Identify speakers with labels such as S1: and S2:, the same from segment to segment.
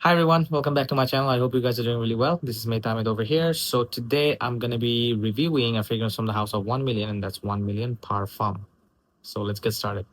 S1: Hi everyone, welcome back to my channel. I hope you guys are doing really well. This is Mehtamid over here. So today I'm gonna be reviewing a fragrance from the house of 1 million, and that's 1 million Parfum. So let's get started.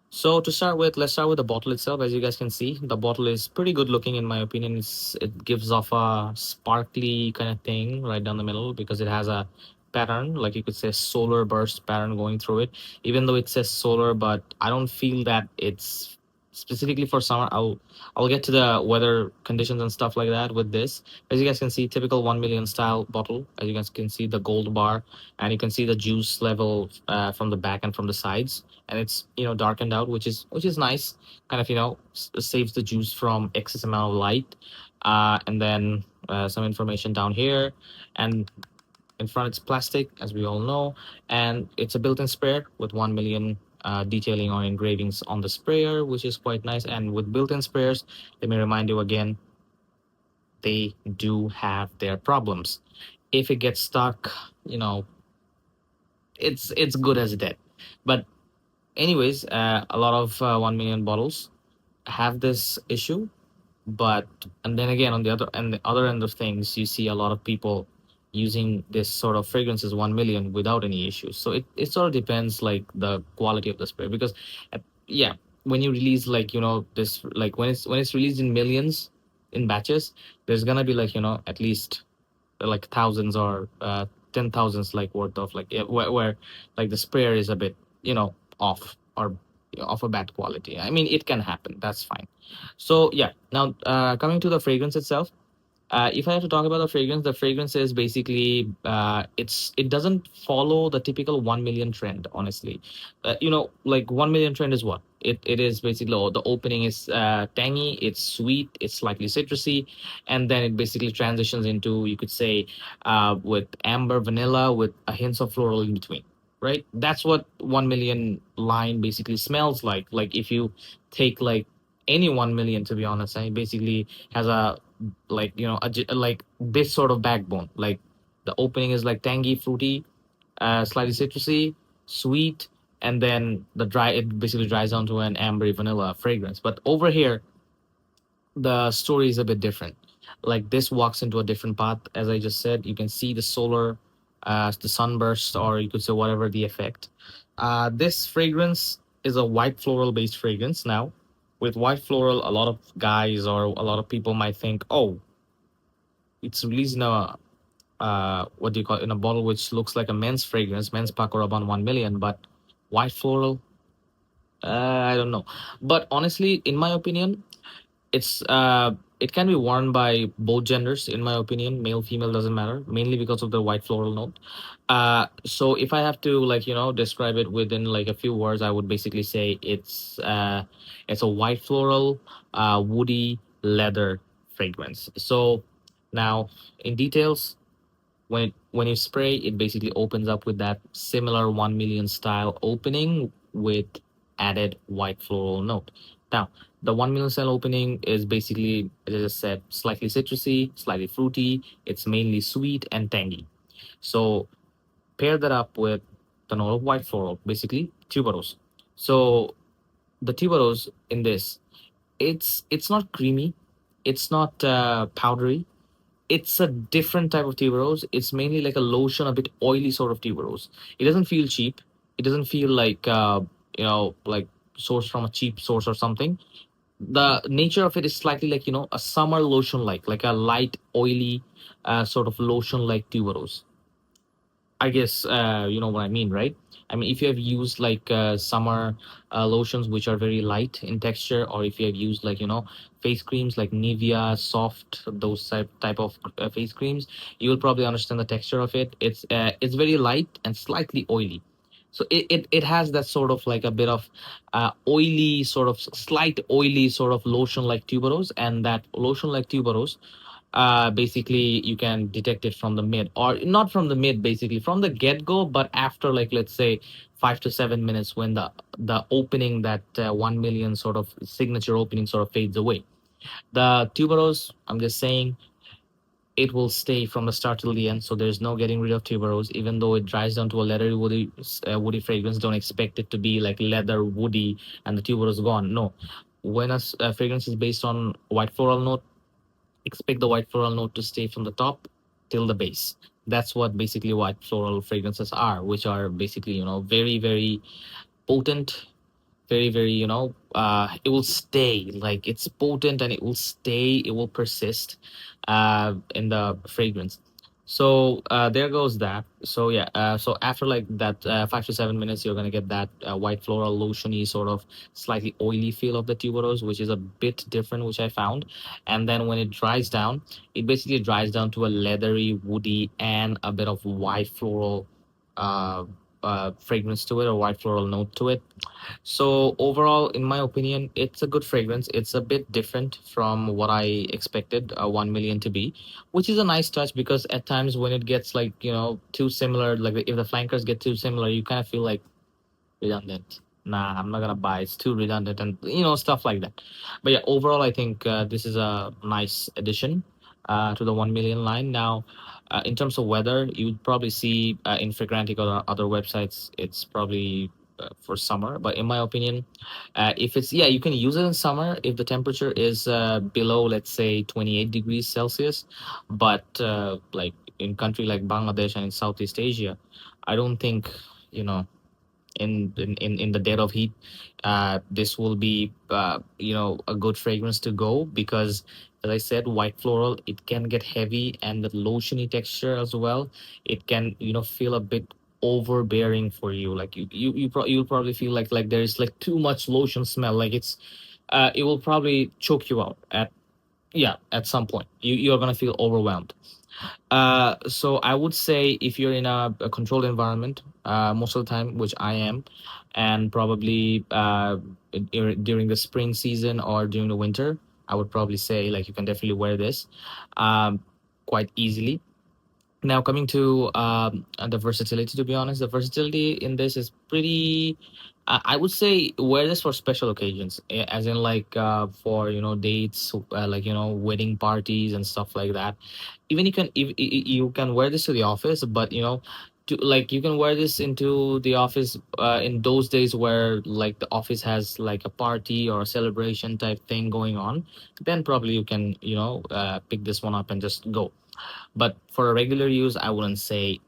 S1: So to start with, let's start with the bottle itself. As you guys can see, the bottle is pretty good looking in my opinion. It gives off a sparkly kind of thing right down the middle because it has a pattern, like you could say solar burst pattern going through it. Even though it says solar, but I don't feel that it's specifically for summer. I'll get to the weather conditions and stuff like that with this. As you guys can see, typical 1 million style bottle. As you guys can see, the gold bar, and you can see the juice level from the back and from the sides, and it's darkened out, which is nice. Kind of saves the juice from excess amount of light. And then some information down here, and in front it's plastic, as we all know, and it's a built-in sprayer with 1 million detailing or engravings on the sprayer, which is quite nice. And with built-in sprayers, let me remind you again, they do have their problems. If it gets stuck, you know it's good as dead. But anyways, a lot of 1 million bottles have this issue. But and then again, on the other end of things, you see a lot of people using this sort of fragrances 1 million without any issues. So it sort of depends, like the quality of the spray. Because yeah, when you release, like this, like when it's released in millions in batches, there's gonna be, like at least like thousands or 10,000s like worth of, like, yeah, where like the sprayer is a bit off, or of a bad quality. I mean, it can happen, that's fine. So yeah, now coming to the fragrance itself, if I have to talk about the fragrance is basically, it doesn't follow the typical 1 million trend, honestly. Like 1 million trend is what? It is basically, the opening is tangy, it's sweet, it's slightly citrusy, and then it basically transitions into, you could say, with amber vanilla with a hint of floral in between. Right? That's what 1 million line basically smells like. Like if you take like any 1 million, to be honest, and it basically has a, like like this sort of backbone. Like the opening is like tangy, fruity, slightly citrusy, sweet, and then it basically dries down to an ambery vanilla fragrance. But over here, the story is a bit different. Like this walks into a different path. As I just said, you can see the solar, the sunburst, or you could say whatever the effect. This fragrance is a white floral based fragrance. Now, with white floral, a lot of guys or a lot of people might think, oh, it's released in a, what do you call it, in a bottle which looks like a men's fragrance, men's Paco Rabanne 1 million, but white floral, I don't know. But honestly, in my opinion, it can be worn by both genders, in my opinion. Male, female, doesn't matter, mainly because of the white floral note. So if I have to, like describe it within like a few words, I would basically say it's a white floral, woody leather fragrance. So now, in details, when you spray, it basically opens up with that similar 1 million style opening with added white floral note. Now, the 1 million style opening is basically, as I just said, slightly citrusy, slightly fruity. It's mainly sweet and tangy. So pair that up with the note of white floral, basically tuberose. So the tuberose in this, it's not creamy, it's not powdery, it's a different type of tuberose. It's mainly like a lotion, a bit oily sort of tuberose. It doesn't feel cheap. It doesn't feel like like sourced from a cheap source or something. The nature of it is slightly like a summer lotion, like a light oily sort of lotion like tuberose. I guess you know what I mean, right? I mean, if you have used like summer lotions which are very light in texture, or if you have used like face creams like Nivea soft, those type of face creams, you will probably understand the texture of it. It's very light and slightly oily. So it has that sort of like a bit of oily, sort of slight oily sort of lotion like tuberose, and that lotion like tuberose, basically you can detect it from the mid, or not from the mid, basically from the get-go, but after, like, let's say 5 to 7 minutes, when the opening, that 1 million sort of signature opening sort of fades away. The tuberose, I'm just saying, it will stay from the start till the end. So there's no getting rid of tuberose, even though it dries down to a leathery woody fragrance. Don't expect it to be like leather woody and the tuberose gone. No, when a fragrance is based on white floral note, expect the white floral note to stay from the top till the base. That's what basically white floral fragrances are, which are basically, very, very potent, very, very, it will stay, like it's potent and it will stay, it will persist in the fragrance. So there goes that. So yeah, so after like that 5 to 7 minutes, you're gonna get that white floral lotiony sort of slightly oily feel of the tuberose, which is a bit different, which I found. And then when it dries down, it basically dries down to a leathery, woody, and a bit of white floral uh, fragrance to it, or white floral note to it. So overall, in my opinion, it's a good fragrance. It's a bit different from what I expected 1 million to be, which is a nice touch, because at times when it gets like, too similar, like if the flankers get too similar, you kind of feel like redundant. Nah, I'm not gonna buy. It's too redundant, and stuff like that. But yeah, overall, I think this is a nice addition to the 1 million line. Now, in terms of weather, you'd probably see in Fragrantic or other websites, it's probably for summer. But in my opinion, if it's, yeah, you can use it in summer if the temperature is below, let's say, 28 degrees Celsius. But like in country like Bangladesh and in Southeast Asia, I don't think you know in the dead of heat, this will be a good fragrance to go, because as I said, white floral, it can get heavy, and the lotiony texture as well, it can feel a bit overbearing for you, like you'll probably feel like there's like too much lotion smell, like it will probably choke you out at, yeah, at some point you're gonna feel overwhelmed. So I would say if you're in a controlled environment, most of the time, which I am, and probably during the spring season or during the winter, I would probably say like you can definitely wear this um, quite easily. Now, coming to the versatility, to be honest, the versatility in this is pretty. I would say wear this for special occasions, as in like for dates, like wedding parties and stuff like that. Even you can wear this to the office, but to like you can wear this into the office in those days where like the office has like a party or a celebration type thing going on. Then probably you can pick this one up and just go. But for a regular use, I wouldn't say,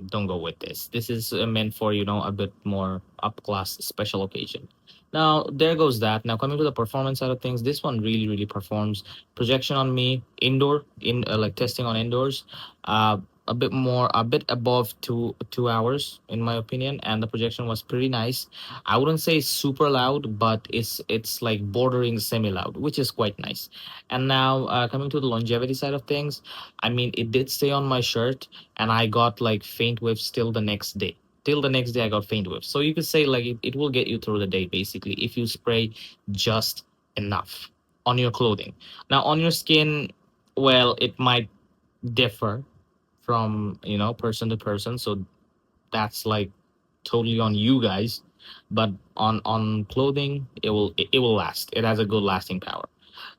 S1: don't go with this. This is meant for a bit more up class special occasion. Now there goes that. Now coming to the performance side of things, this one really really performs. Projection on me indoor in like testing on indoors, uh, a bit above 2 hours in my opinion, and the projection was pretty nice. I wouldn't say super loud, but it's like bordering semi loud, which is quite nice. And now coming to the longevity side of things, I mean, it did stay on my shirt, and I got like faint whiffs till the next day. Till the next day, I got faint whiffs. So you could say like it will get you through the day basically if you spray just enough on your clothing. Now on your skin, well, it might differ from person to person. So that's like totally on you guys. But on clothing, it will last. It has a good lasting power.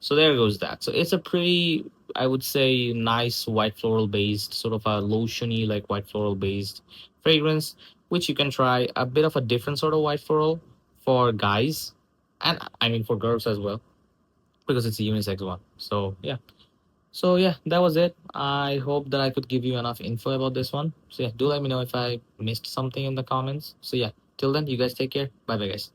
S1: So there goes that. So it's a pretty, I would say, nice white floral based, sort of a lotiony like white floral based fragrance, which you can try. A bit of a different sort of white floral for guys, and I mean for girls as well, because it's a unisex one. So yeah. So yeah, that was it. I hope that I could give you enough info about this one. So yeah, do let me know if I missed something in the comments. So yeah, till then, you guys take care. Bye bye, guys.